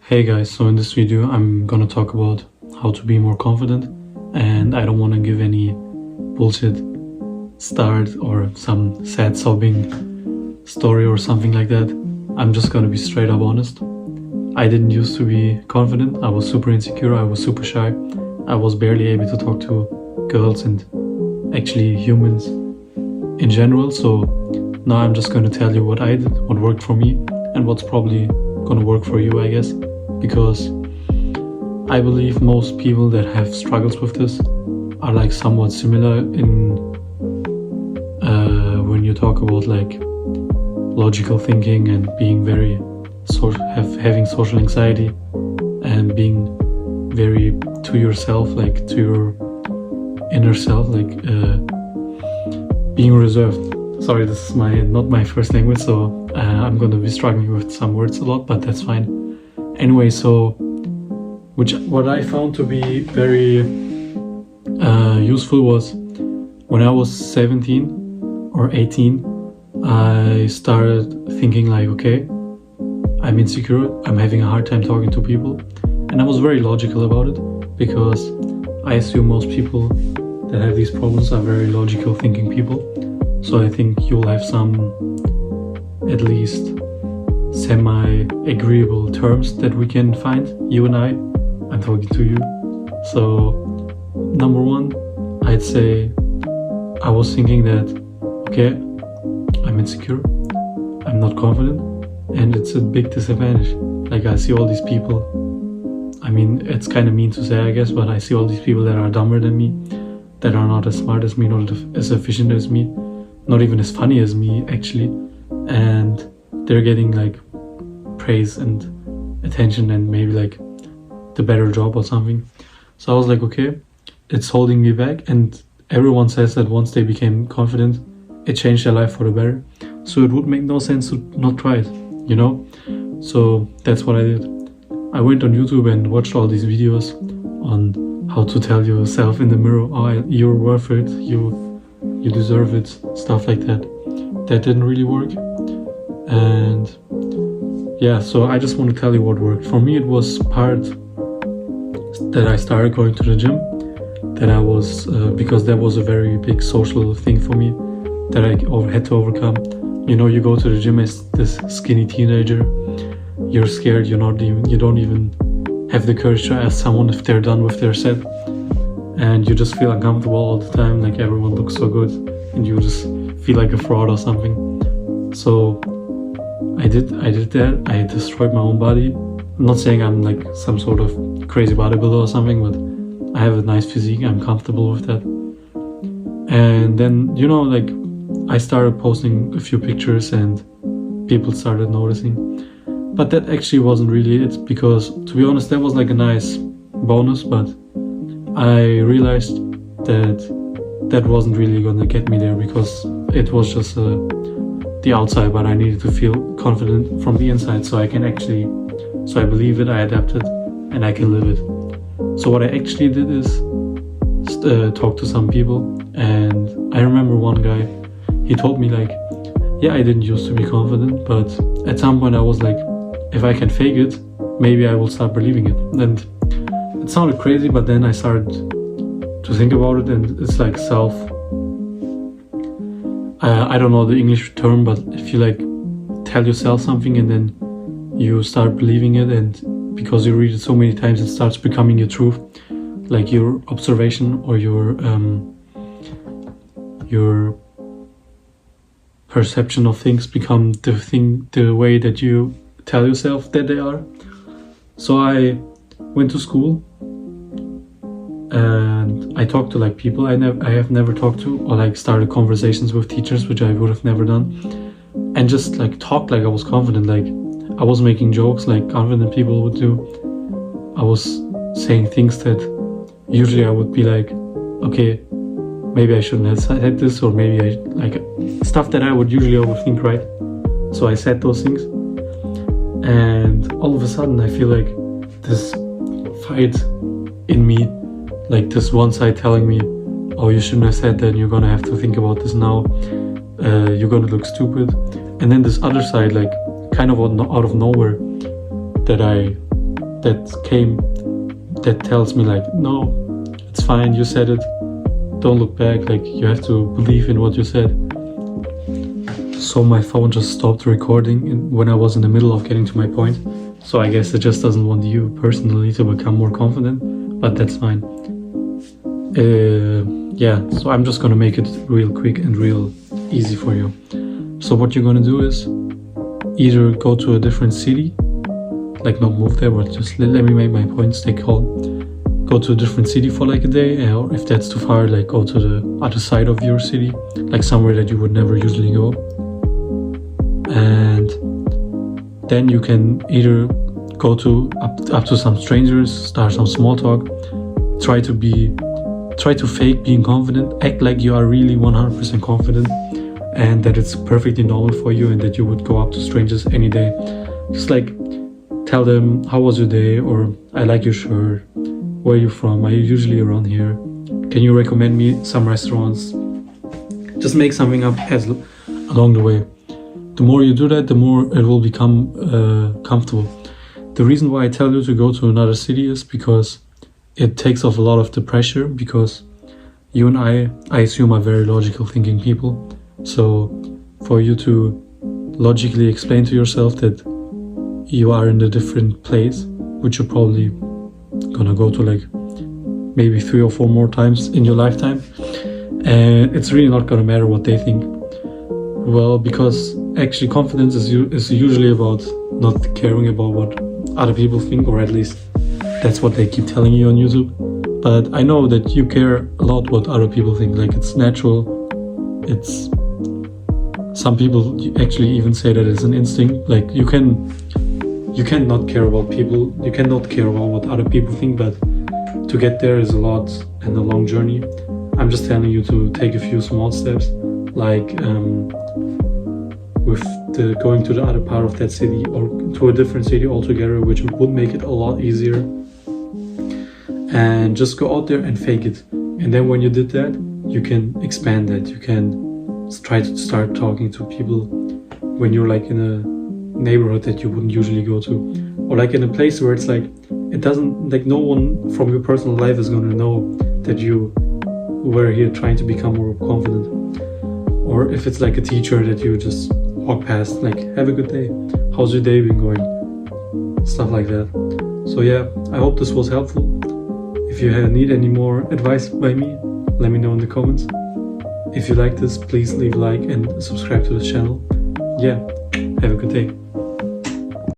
Hey guys, so in this video I'm gonna talk about how to be more confident, and I don't want to give any bullshit start or some sad sobbing story or something like that. I'm just gonna be straight up honest. I didn't used to be confident. I was super insecure, I was super shy. I was barely able to talk to girls and actually humans in general. So now I'm just gonna tell you what I did, what worked for me, and what's probably gonna work for you, I guess. Because I believe most people that have struggles with this are like somewhat similar in when you talk about like logical thinking and being very having social anxiety and being very to yourself, like to your inner self, like being reserved. Sorry, this is not my first language, so I'm gonna be struggling with some words a lot, but that's fine. Anyway, so what I found to be very useful was when I was 17 or 18, I started thinking like, okay, I'm insecure, I'm having a hard time talking to people, and I was very logical about it because I assume most people that have these problems are very logical thinking people. So I think you'll have some at least semi-agreeable terms that we can find, you and I'm talking to you. So number one, I'd say I was thinking that, okay, I'm insecure, I'm not confident, and it's a big disadvantage. Like I see all these people, I mean, it's kind of mean to say, I guess, but I see all these people that are dumber than me, that are not as smart as me, not as efficient as me, not even as funny as me actually, and they're getting like praise and attention and maybe like the better job or something. So I was like, okay, it's holding me back, and everyone says that once they became confident, it changed their life for the better. So it would make no sense to not try it, you know? So that's what I did. I went on YouTube and watched all these videos on how to tell yourself in the mirror, oh, you're worth it, you deserve it, stuff like that. That didn't really work. And yeah, so I just want to tell you what worked. For me, it was part that I started going to the gym, that I was, because that was a very big social thing for me that I had to overcome. You know, you go to the gym as this skinny teenager, you're scared, you don't even have the courage to ask someone if they're done with their set, and you just feel uncomfortable all the time, like everyone looks so good, and you just feel like a fraud or something. So I did that. I destroyed my own body. I'm not saying I'm like some sort of crazy bodybuilder or something, but I have a nice physique, I'm comfortable with that. And then, you know, like I started posting a few pictures and people started noticing. But that actually wasn't really it, because to be honest, that was like a nice bonus, but I realized that that wasn't really gonna get me there, because it was just the outside, but I needed to feel confident from the inside, so I believe it, I adapted, and I can live it. So what I actually did is talk to some people, and I remember one guy, he told me like, yeah, I didn't used to be confident, but at some point I was like, if I can fake it, maybe I will start believing it. And it sounded crazy, but then I started to think about it, and it's like I don't know the English term, but if you like tell yourself something and then you start believing it, and because you read it so many times, it starts becoming your truth, like your observation or your perception of things become the way that you tell yourself that they are. So I went to school and I talked to like people I have never talked to, or like started conversations with teachers, which I would have never done, and just like talked like I was confident, like I was making jokes like confident people would do. I was saying things that usually I would be like, okay, maybe I shouldn't have said this, or maybe I like stuff that I would usually overthink, right? So I said those things, and all of a sudden I feel like this fight in me, like this one side telling me, oh, you shouldn't have said that, you're gonna have to think about this now, you're gonna look stupid. And then this other side, like kind of out of nowhere, that I that tells me like, no, it's fine, you said it, don't look back, like you have to believe in what you said. So my phone just stopped recording when I was in the middle of getting to my point. So I guess it just doesn't want you personally to become more confident, but that's fine. Yeah, so I'm just gonna make it real quick and real easy for you. So what you're gonna do is either go to a different city, like not move there, but just let me make my point, stay calm. Go to a different city for like a day, or if that's too far, like go to the other side of your city, like somewhere that you would never usually go. And then you can either go to up to some strangers, start some small talk, try to fake being confident, act like you are really 100% confident and that it's perfectly normal for you and that you would go up to strangers any day. Just like tell them, how was your day, or I like your shirt, where are you from, are you usually around here, can you recommend me some restaurants? Just make something up as along the way. The more you do that, the more it will become comfortable. The reason why I tell you to go to another city is because it takes off a lot of the pressure, because you and I assume, are very logical thinking people. So for you to logically explain to yourself that you are in a different place, which you're probably gonna go to like maybe 3 or 4 more times in your lifetime, and it's really not gonna matter what they think. Well, because actually confidence is usually about not caring about what other people think, or at least that's what they keep telling you on YouTube. But I know that you care a lot what other people think, like it's natural. It's, some people actually even say that it's an instinct, like you cannot care about people, you cannot care about what other people think, but to get there is a lot and a long journey. I'm just telling you to take a few small steps, like with the going to the other part of that city or to a different city altogether, which would make it a lot easier. And just go out there and fake it. And then when you did that, you can expand that. You can try to start talking to people when you're like in a neighborhood that you wouldn't usually go to, or like in a place where it's like, it doesn't, like no one from your personal life is going to know that you were here trying to become more confident. Or if it's like a teacher that you just walk past, like, have a good day, how's your day been going, stuff like that. So yeah, I hope this was helpful. If you need any more advice by me, let me know in the comments. If you like this, please leave a like and subscribe to the channel. Yeah, have a good day.